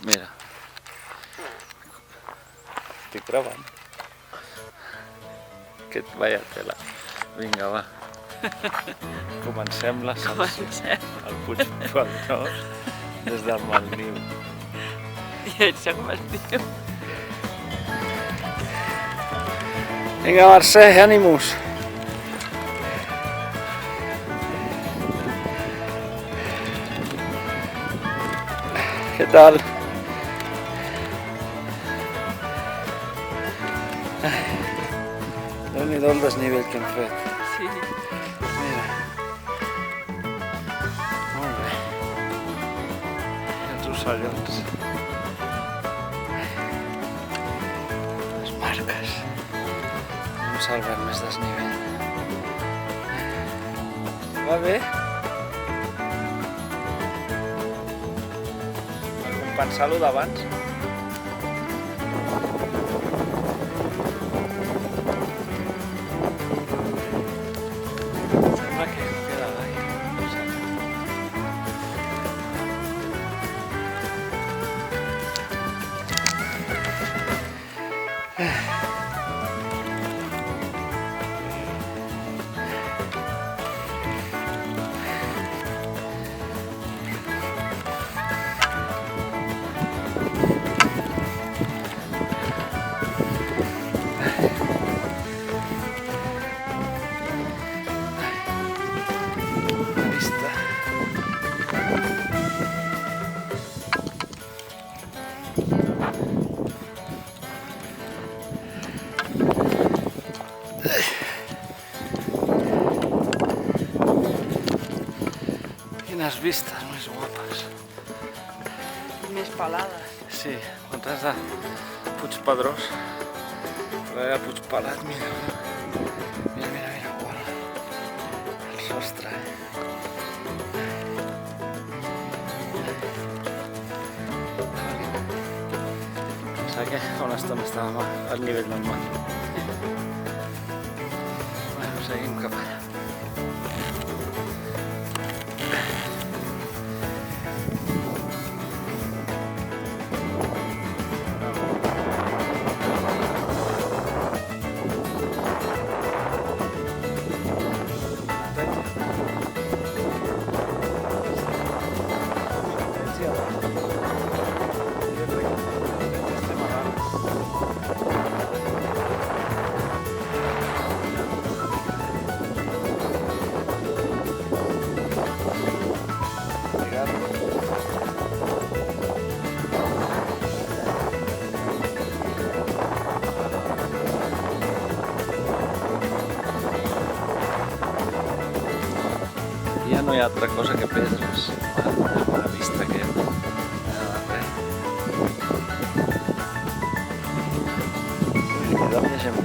Mira. Estic gravant. Vaya tela. Vinga, va. Comencem l'ascensió al Puig Pedrós des del Malniu. I això com es diu? Vinga, Mercè, ànimus. Què tal? Déu-n'hi-do el desnivell que hem fet. Sí. Mira. Molt bé. I els ocellots. Les marques. No s'ha salvat més desnivell. Va bé? Per compensar-lo d'abans. Sembla que queda gaire. No sé. La vista. Quines vistes més guapes. Més pelades. Sí, quan has de Puig Pedrós, però era Puig Pelat, mira. Mira, mira, mira, guarda. El sostre, Pensava que fa una estona estàvem al nivell del mar. Bueno, seguim cap allà. Ja no hi ha altra cosa que pedres. La vista que hi ha. Aquí llegem.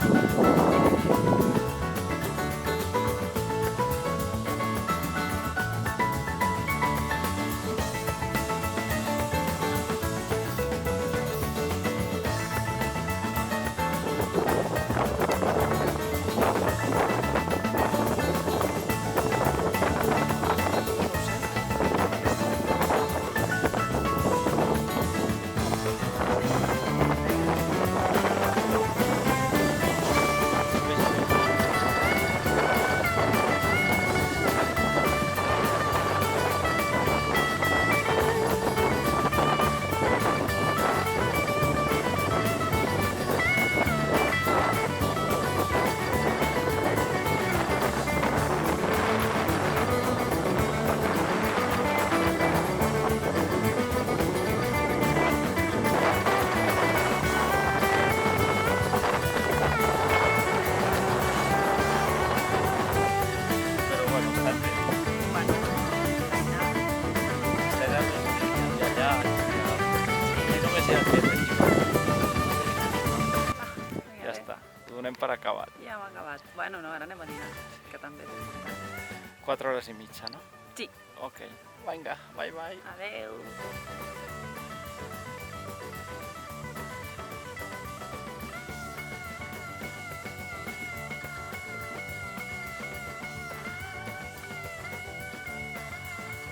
Ja està, ho donem per acabat. Ja hem acabat. Bueno, no, ara anem a dinar, que també és important. 4 hores i mitja, no? Sí. Ok, vinga, bye bye. Adeu.